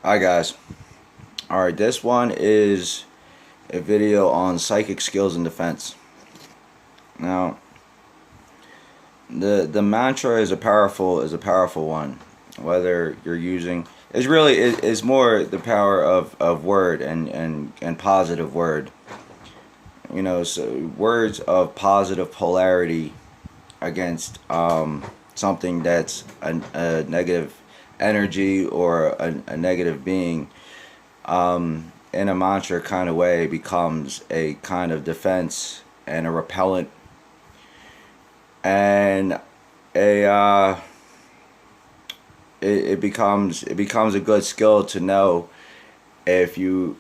Hi guys. Alright, this one is a video on psychic skills and defense. Now, the mantra is a powerful one. Whether you're using is more the power of word and positive word. You know, so words of positive polarity against something that's a negative energy or a negative being, in a mantra kind of way, becomes a kind of defense and a repellent and it becomes a good skill to know if you're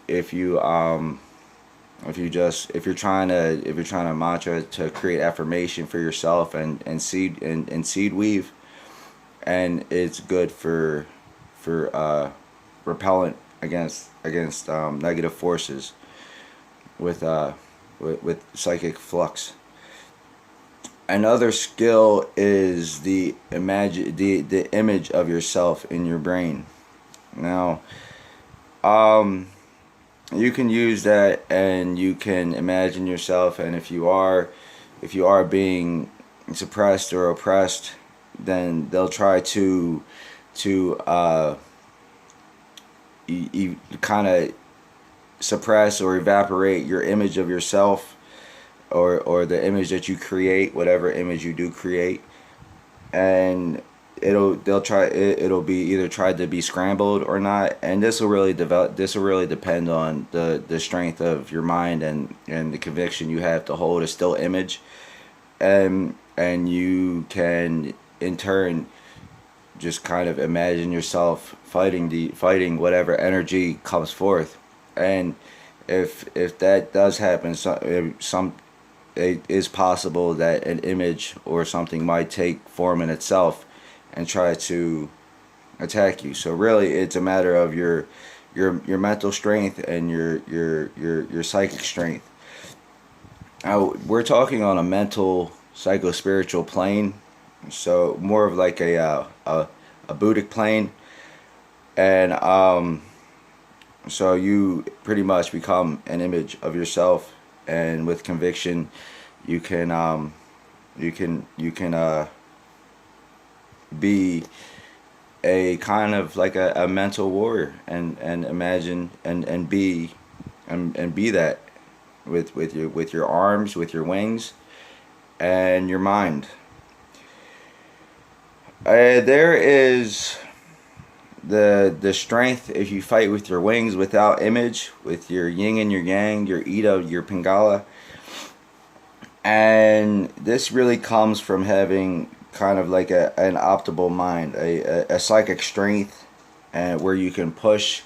trying to mantra to create affirmation for yourself and seed weave, and it's good for repellent against negative forces with psychic flux. Another skill is the image of yourself in your brain. Now, you can use that and you can imagine yourself, and if you are being suppressed or oppressed, then they'll try to kind of suppress or evaporate your image of yourself, or the image that you create, whatever image you do create, and it'll be either tried to be scrambled or not. And this will really depend on the strength of your mind and the conviction you have to hold a still image, and you can in turn just kind of imagine yourself fighting whatever energy comes forth. And if that does happen, it is possible that an image or something might take form in itself and try to attack you. So really, it's a matter of your mental strength and your psychic strength. Now, we're talking on a mental, psycho-spiritual plane, so more of like a Buddhic plane, and so you pretty much become an image of yourself, and with conviction, you can be a kind of like a mental warrior, and imagine and be that with your arms, with your wings, and your mind. There is the strength if you fight with your wings without image, with your yin and your yang, your Ida, your Pingala. And this really comes from having kind of like an optimal mind, a psychic strength, and where you can push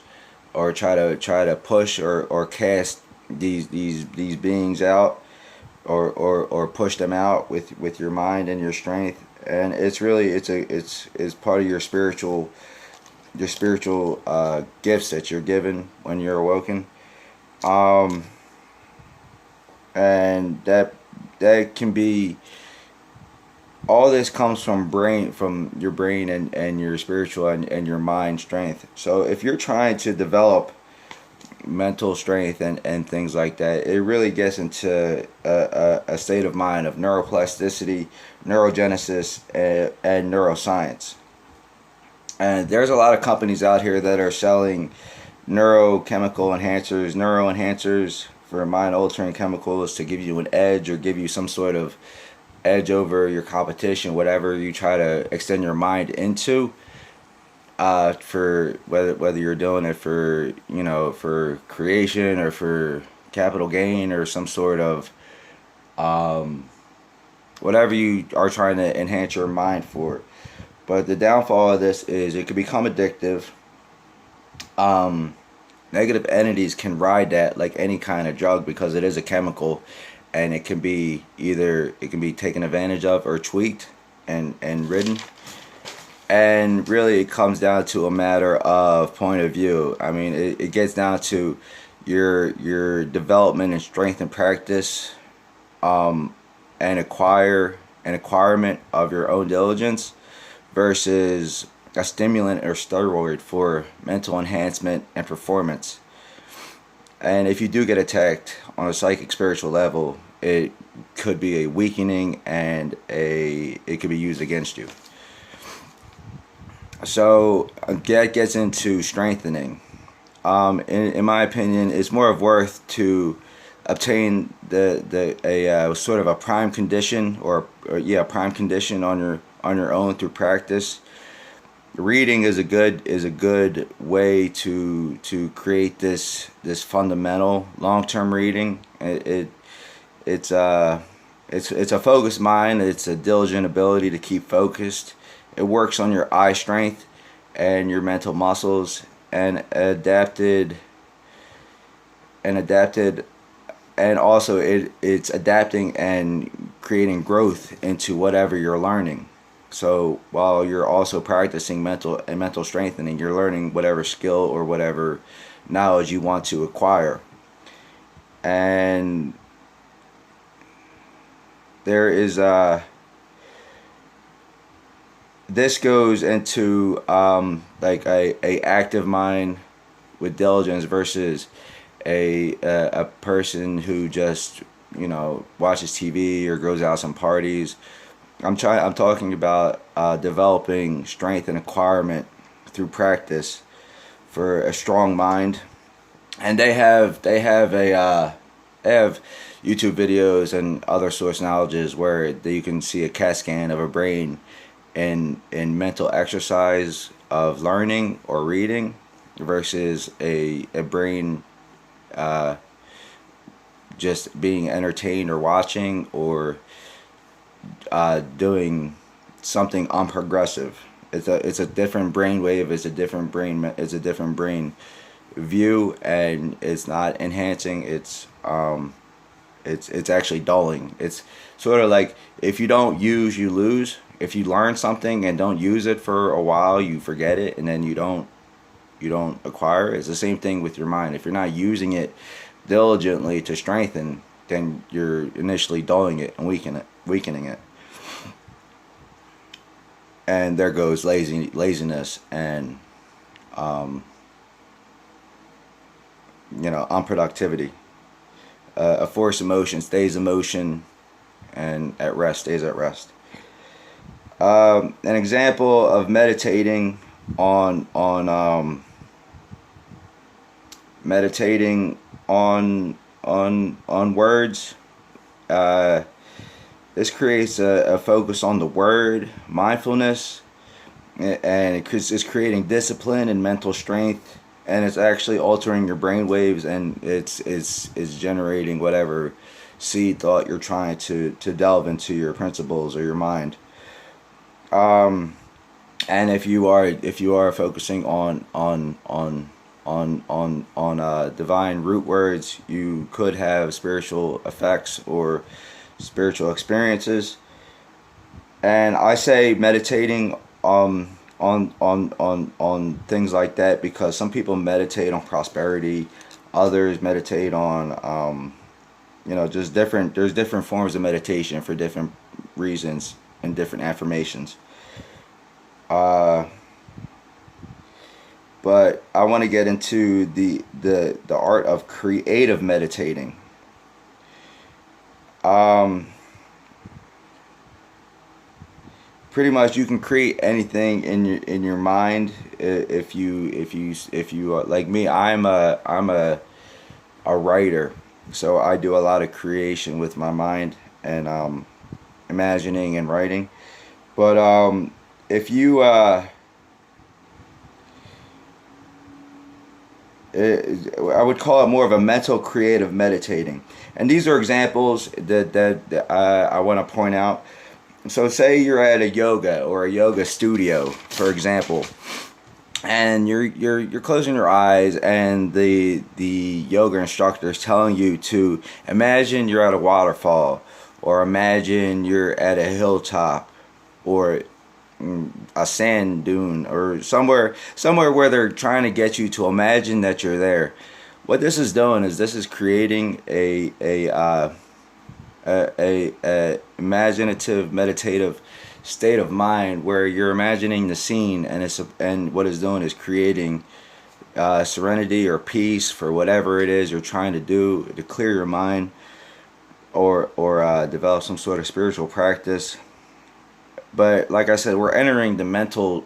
or try to push or cast these beings out, or push them out with your mind and your strength. And it's really it's part of your spiritual gifts that you're given when you're awoken, and that can be, all this comes from your brain and your spiritual and your mind strength. So if you're trying to develop mental strength and things like that, it really gets into a state of mind of neuroplasticity, neurogenesis, and neuroscience. And there's a lot of companies out here that are selling neurochemical enhancers, neuroenhancers for mind altering chemicals to give you an edge or give you some sort of edge over your competition, whatever you try to extend your mind into. For whether you're doing it for for creation or for capital gain or some sort of whatever you are trying to enhance your mind for. But the downfall of this is it can become addictive. Negative entities can ride that like any kind of drug, because it is a chemical, and it can be taken advantage of or tweaked and ridden. And really, it comes down to a matter of point of view. I mean, it gets down to your development and strength and practice, and acquirement of your own diligence, versus a stimulant or steroid for mental enhancement and performance. And if you do get attacked on a psychic spiritual level, it could be a weakening and it could be used against you. So that gets into strengthening. In my opinion, it's more of worth to obtain a sort of a prime condition or prime condition on your own through practice. Reading is a good way to create this fundamental long-term reading. It's a focused mind. It's a diligent ability to keep focused. It works on your eye strength and your mental muscles, and adapted and also it's adapting and creating growth into whatever you're learning. So while you're also practicing mental strengthening, you're learning whatever skill or whatever knowledge you want to acquire. And there is this goes into like a active mind with diligence versus a person who just, you know, watches TV or goes out some parties. I'm talking about developing strength and acquirement through practice for a strong mind. And they have YouTube videos and other source knowledges where you can see a CAT scan of a brain in mental exercise of learning or reading versus a brain just being entertained or watching or doing something unprogressive. It's a different brain wave. It's a different brain view, and it's not enhancing. It's actually dulling. It's sort of like if you don't use, you lose. If you learn something and don't use it for a while, you forget it, and then you don't acquire it. It's the same thing with your mind. If you're not using it diligently to strengthen, then you're initially dulling it and weakening it. And there goes laziness and unproductivity. A forced emotion stays emotion, and at rest stays at rest. An example of meditating on words. This creates a focus on the word, mindfulness, and it's creating discipline and mental strength, and it's actually altering your brain waves, and it's generating whatever seed thought you're trying to delve into your principles or your mind. And if you are focusing on divine root words, you could have spiritual effects or spiritual experiences. And I say meditating on things like that because some people meditate on prosperity, others meditate on just different. There's different forms of meditation for different reasons and different affirmations. But I want to get into the art of creative meditating. Pretty much you can create anything in your mind if you like me. I'm a writer, so I do a lot of creation with my mind and imagining and writing. But if you I would call it more of a mental creative meditating, and these are examples that I want to point out. So say you're at a yoga or a yoga studio, for example, and you're closing your eyes, and the yoga instructor is telling you to imagine you're at a waterfall, or imagine you're at a hilltop, or a sand dune, or somewhere where they're trying to get you to imagine that you're there. What this is doing is this is creating a imaginative meditative state of mind where you're imagining the scene, and what it's doing is creating serenity or peace for whatever it is you're trying to do to clear your mind, or develop some sort of spiritual practice. But like I said, we're entering the mental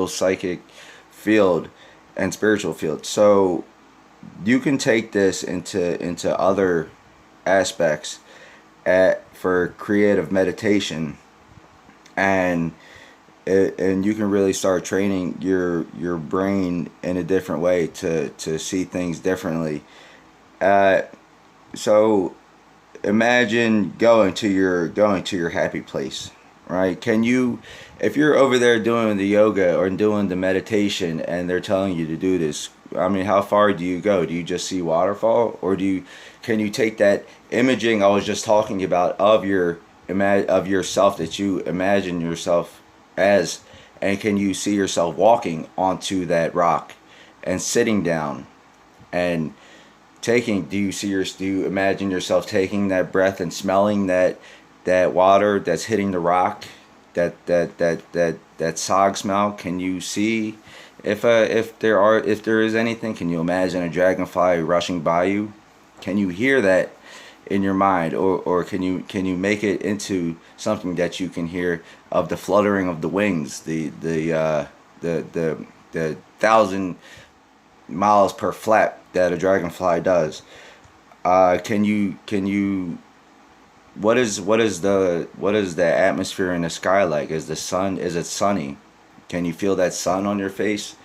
psychic field and spiritual field. So you can take this into other aspects for creative meditation, and and you can really start training your brain in a different way to see things differently. Uh, so imagine going to your happy place, right? Can you, if you're over there doing the yoga or doing the meditation and they're telling you to do this, I mean, how far do you go? Do you just see waterfall, or can you take that imaging I was just talking about of of yourself that you imagine yourself as, and can you see yourself walking onto that rock and sitting down and do you imagine yourself taking that breath and smelling that water that's hitting the rock, that sog smell? Can you see if there is anything? Can you imagine a dragonfly rushing by you? Can you hear that in your mind, or can you make it into something that you can hear, of the fluttering of the wings, the 1,000 miles per flap that a dragonfly does? Can you what is the atmosphere in the sky like? Is it sunny? Can you feel that sun on your face?